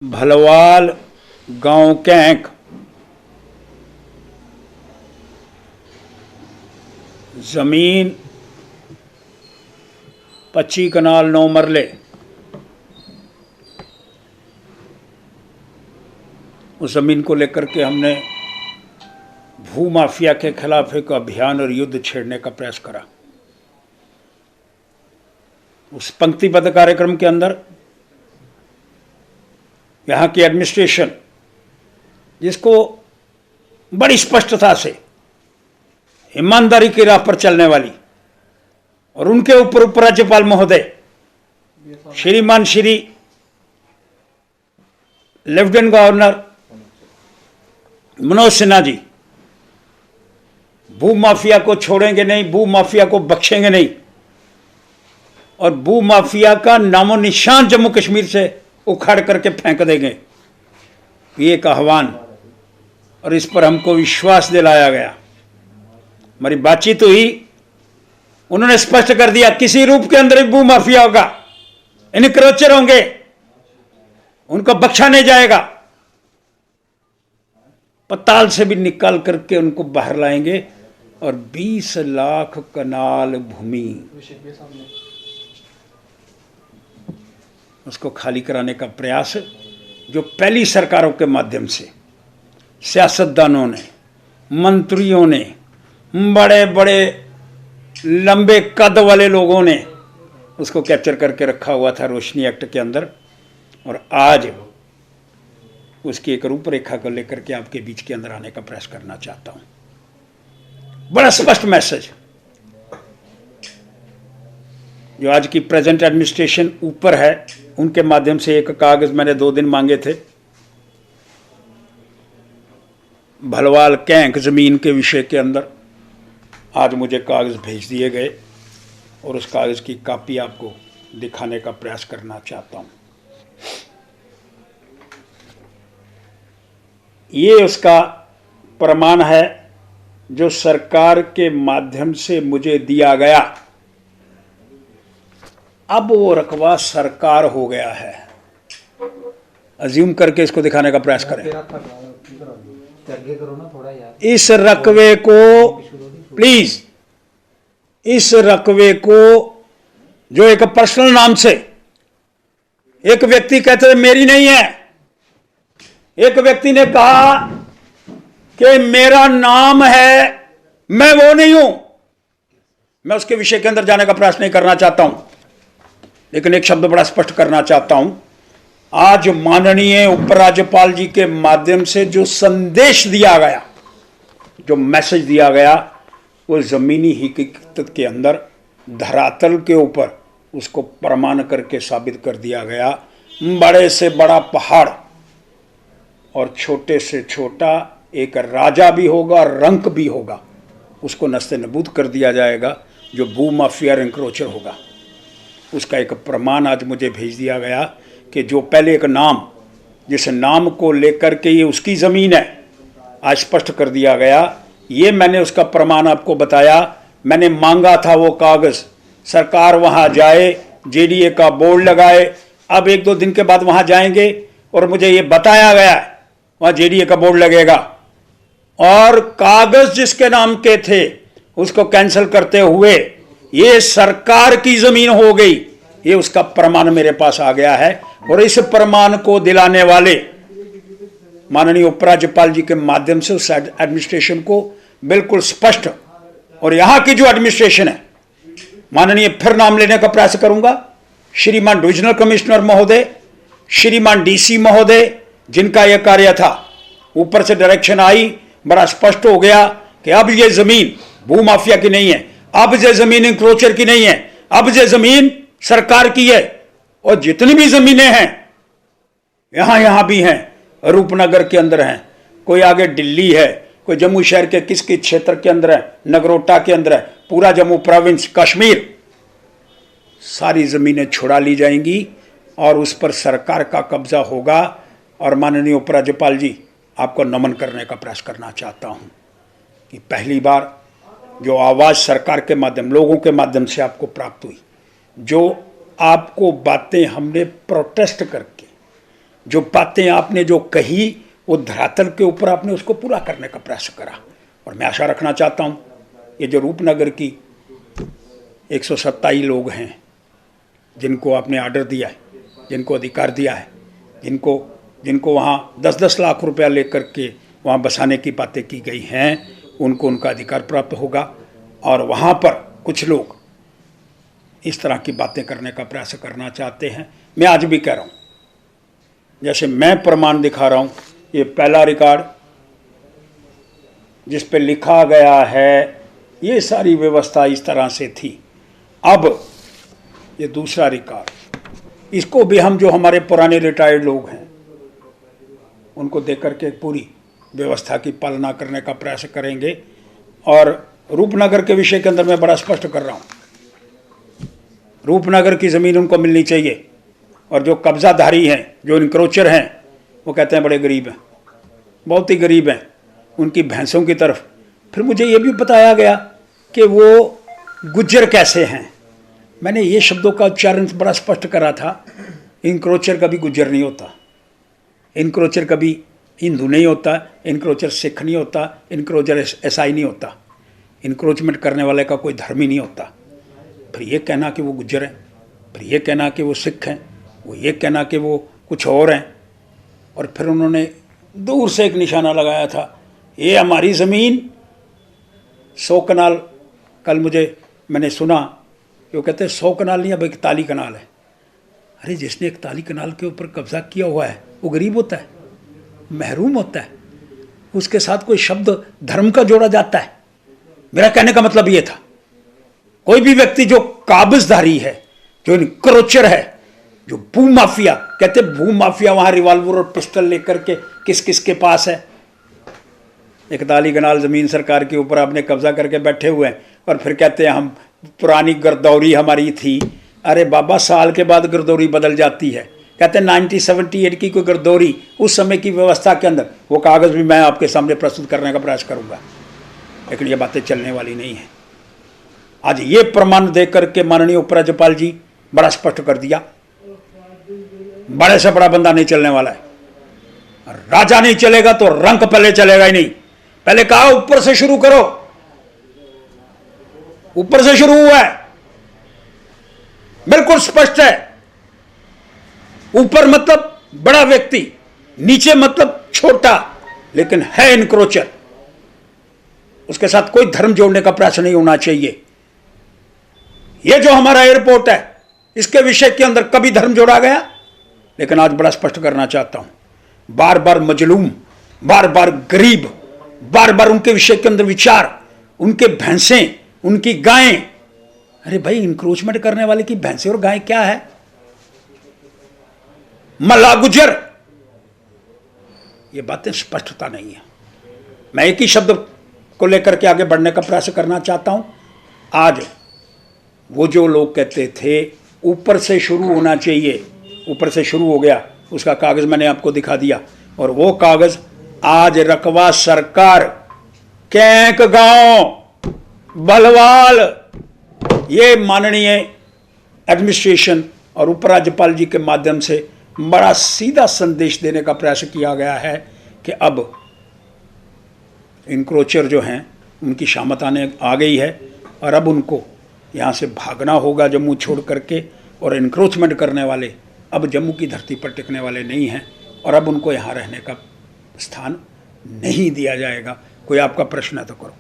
भलवाल गांव कैंक जमीन 25 कनाल 9 मरले। उस जमीन को लेकर के हमने भू माफिया के खिलाफ एक अभियान और युद्ध छेड़ने का प्रयास करा। उस पंक्तिबद्ध कार्यक्रम के अंदर यहाँ की एडमिनिस्ट्रेशन, जिसको बड़ी स्पष्टता से ईमानदारी की राह पर चलने वाली, और उनके ऊपर उपराज्यपाल महोदय श्रीमान श्री लेफ्टिनेंट गवर्नर मनोज सिन्हा जी भू माफिया को छोड़ेंगे नहीं, भू माफिया को बख्शेंगे नहीं, और भू माफिया का नामो निशान जम्मू कश्मीर से उखाड़ करके फेंक देंगे। ये एक आह्वान, और इस पर हमको विश्वास दिलाया गया। हमारी बातचीत हुई, उन्होंने स्पष्ट कर दिया किसी रूप के अंदर भू माफिया होगा, इनक्रोचर होंगे, उनको बख्शा नहीं जाएगा। पताल से भी निकाल करके उनको बाहर लाएंगे, और 20 लाख कनाल भूमि उसको खाली कराने का प्रयास जो पहली सरकारों के माध्यम से सियासतदानों ने, मंत्रियों ने, बड़े बड़े लंबे कद वाले लोगों ने उसको कैप्चर करके रखा हुआ था रोशनी एक्ट के अंदर, और आज उसकी एक रूपरेखा को लेकर के आपके बीच के अंदर आने का प्रयास करना चाहता हूं। बड़ा स्पष्ट मैसेज जो आज की प्रेजेंट एडमिनिस्ट्रेशन ऊपर है, उनके माध्यम से एक कागज मैंने 2 दिन मांगे थे भलवाल कैंक जमीन के विषय के अंदर। आज मुझे कागज भेज दिए गए, और उस कागज की कॉपी आपको दिखाने का प्रयास करना चाहता हूं। ये उसका प्रमाण है जो सरकार के माध्यम से मुझे दिया गया। अब वो रकबा सरकार हो गया है, अज्यूम करके इसको दिखाने का प्रयास करें। इस रकबे को प्लीज, इस रकबे को जो एक पर्सनल नाम से एक व्यक्ति कहते थे मेरी नहीं है, एक व्यक्ति ने कहा कि मेरा नाम है, मैं वो नहीं हूं। मैं उसके विषय के अंदर जाने का प्रयास नहीं करना चाहता हूं, लेकिन एक शब्द बड़ा स्पष्ट करना चाहता हूं। आज माननीय उपराज्यपाल जी के माध्यम से जो संदेश दिया गया, जो मैसेज दिया गया, वो जमीनी हकीकत के अंदर धरातल के ऊपर उसको प्रमाण करके साबित कर दिया गया। बड़े से बड़ा पहाड़ और छोटे से छोटा एक राजा भी होगा और रंक भी होगा, उसको नस्ते नबूद कर दिया जाएगा जो भू माफिया इंक्रोचर होगा। उसका एक प्रमाण आज मुझे भेज दिया गया कि जो पहले एक नाम, जिस नाम को लेकर के ये उसकी ज़मीन है, आज स्पष्ट कर दिया गया। ये मैंने उसका प्रमाण आपको बताया। मैंने मांगा था वो कागज़, सरकार वहाँ जाए, जेडीए का बोर्ड लगाए। अब 1-2 दिन के बाद वहाँ जाएंगे, और मुझे ये बताया गया है वहाँ जेडीए का बोर्ड लगेगा, और कागज़ जिसके नाम के थे उसको कैंसिल करते हुए ये सरकार की जमीन हो गई। ये उसका प्रमाण मेरे पास आ गया है, और इस प्रमाण को दिलाने वाले माननीय उपराज्यपाल जी के माध्यम से उस एडमिनिस्ट्रेशन को बिल्कुल स्पष्ट, और यहां की जो एडमिनिस्ट्रेशन है, माननीय फिर नाम लेने का प्रयास करूंगा, श्रीमान डिविजनल कमिश्नर महोदय, श्रीमान डीसी महोदय, जिनका यह कार्य था, ऊपर से डायरेक्शन आई, बड़ा स्पष्ट हो गया कि अब ये जमीन भू माफिया की नहीं है, अब ये जमीन इंक्रोचर की नहीं है, अब ये जमीन सरकार की है। और जितनी भी जमीनें हैं यहां भी हैं, रूपनगर के अंदर हैं, कोई आगे दिल्ली है, कोई जम्मू शहर के किस क्षेत्र के अंदर है, नगरोटा के अंदर है, पूरा जम्मू प्रोविंस, कश्मीर, सारी जमीनें छुड़ा ली जाएंगी, और उस पर सरकार का कब्जा होगा। और माननीय उपराज्यपाल जी, आपको नमन करने का प्रयास करना चाहता हूं कि पहली बार जो आवाज़ सरकार के माध्यम, लोगों के माध्यम से आपको प्राप्त हुई, जो आपको बातें हमने प्रोटेस्ट करके जो बातें आपने जो कही वो धरातल के ऊपर आपने उसको पूरा करने का प्रयास करा। और मैं आशा रखना चाहता हूँ ये जो रूपनगर की 127 लोग हैं जिनको आपने आर्डर दिया है, जिनको अधिकार दिया है, जिनको वहाँ 10-10 लाख रुपया लेकर के वहाँ बसाने की बातें की गई हैं, उनको उनका अधिकार प्राप्त होगा। और वहाँ पर कुछ लोग इस तरह की बातें करने का प्रयास करना चाहते हैं। मैं आज भी कह रहा हूँ, जैसे मैं प्रमाण दिखा रहा हूँ, ये पहला रिकॉर्ड जिस पे लिखा गया है ये सारी व्यवस्था इस तरह से थी। अब ये दूसरा रिकॉर्ड, इसको भी हम जो हमारे पुराने रिटायर्ड लोग हैं उनको देकर के पूरी व्यवस्था की पालना करने का प्रयास करेंगे। और रूपनगर के विषय के अंदर मैं बड़ा स्पष्ट कर रहा हूँ, रूपनगर की ज़मीन उनको मिलनी चाहिए। और जो कब्जाधारी हैं, जो इनक्रोचर हैं, वो कहते हैं बड़े गरीब हैं, बहुत ही गरीब हैं, उनकी भैंसों की तरफ। फिर मुझे ये भी बताया गया कि वो गुज्जर कैसे हैं। मैंने ये शब्दों का उच्चारण बड़ा स्पष्ट करा था, इनक्रोचर कभी गुज्जर नहीं होता, इनक्रोचर कभी हिंदू नहीं होता, इनक्रोचर सिख नहीं होता, इनक्रोचर ईसाई नहीं होता, इनक्रोचमेंट करने वाले का कोई धर्म ही नहीं होता। फिर ये कहना कि वो गुज्जर हैं, फिर ये कहना कि वो सिख हैं, वो ये कहना कि वो कुछ और हैं। और फिर उन्होंने दूर से एक निशाना लगाया था, ये हमारी ज़मीन 100 कनाल। कल मैंने सुना कि वो कहते हैं 100 कनाल नहीं, अब 41 कनाल है। अरे जिसने 41 कनाल के ऊपर कब्जा किया हुआ है वो गरीब होता है, महरूम होता है, उसके साथ कोई शब्द धर्म का जोड़ा जाता है? मेरा कहने का मतलब ये था, कोई भी व्यक्ति जो काबिजधारी है, जो इनक्रोचर है, जो भू माफिया, कहते भू माफिया वहां रिवॉल्वर और पिस्टल लेकर के किस किस के पास है? 41 कनाल जमीन सरकार के ऊपर आपने कब्जा करके बैठे हुए हैं और फिर कहते हैं हम पुरानी गिरदौरी हमारी थी। अरे बाबा, साल के बाद गिरदौरी बदल जाती है। कहते हैं 1978 की कोई गिरदौरी, उस समय की व्यवस्था के अंदर, वो कागज़ भी मैं आपके सामने प्रस्तुत करने का प्रयास करूंगा, लेकिन ये बातें चलने वाली नहीं है। आज ये प्रमाण देकर के माननीय उपराज्यपाल जी बड़ा स्पष्ट कर दिया, बड़े से बड़ा बंदा नहीं चलने वाला है। राजा नहीं चलेगा तो रंक पहले चलेगा ही नहीं। पहले कहा ऊपर से शुरू करो, ऊपर से शुरू हुआ है, बिल्कुल स्पष्ट है। ऊपर मतलब बड़ा व्यक्ति, नीचे मतलब छोटा, लेकिन है इनक्रोचर। उसके साथ कोई धर्म जोड़ने का प्रयास नहीं होना चाहिए। यह जो हमारा एयरपोर्ट है, इसके विषय के अंदर कभी धर्म जोड़ा गया? लेकिन आज बड़ा स्पष्ट करना चाहता हूं, बार बार मजलूम, बार बार गरीब, बार बार उनके विषय के अंदर विचार, उनके भैंसें, उनकी गायें। अरे भाई, इंक्रोचमेंट करने वाले की भैंसें और गायें क्या है? मल्ला गुजर, ये बातें स्पष्टता नहीं है। मैं एक ही शब्द को लेकर के आगे बढ़ने का प्रयास करना चाहता हूं। आज वो जो लोग कहते थे ऊपर से शुरू होना चाहिए, ऊपर से शुरू हो गया, उसका कागज मैंने आपको दिखा दिया। और वो कागज आज रकवा सरकार, कैंक गांव, बलवाल, ये माननीय एडमिनिस्ट्रेशन और उपराज्यपाल जी के माध्यम से बड़ा सीधा संदेश देने का प्रयास किया गया है कि अब इनक्रोचर जो हैं उनकी शामत आ गई है और अब उनको यहाँ से भागना होगा जम्मू छोड़ करके। और इनक्रोचमेंट करने वाले अब जम्मू की धरती पर टिकने वाले नहीं हैं और अब उनको यहाँ रहने का स्थान नहीं दिया जाएगा। कोई आपका प्रश्न है तो करो।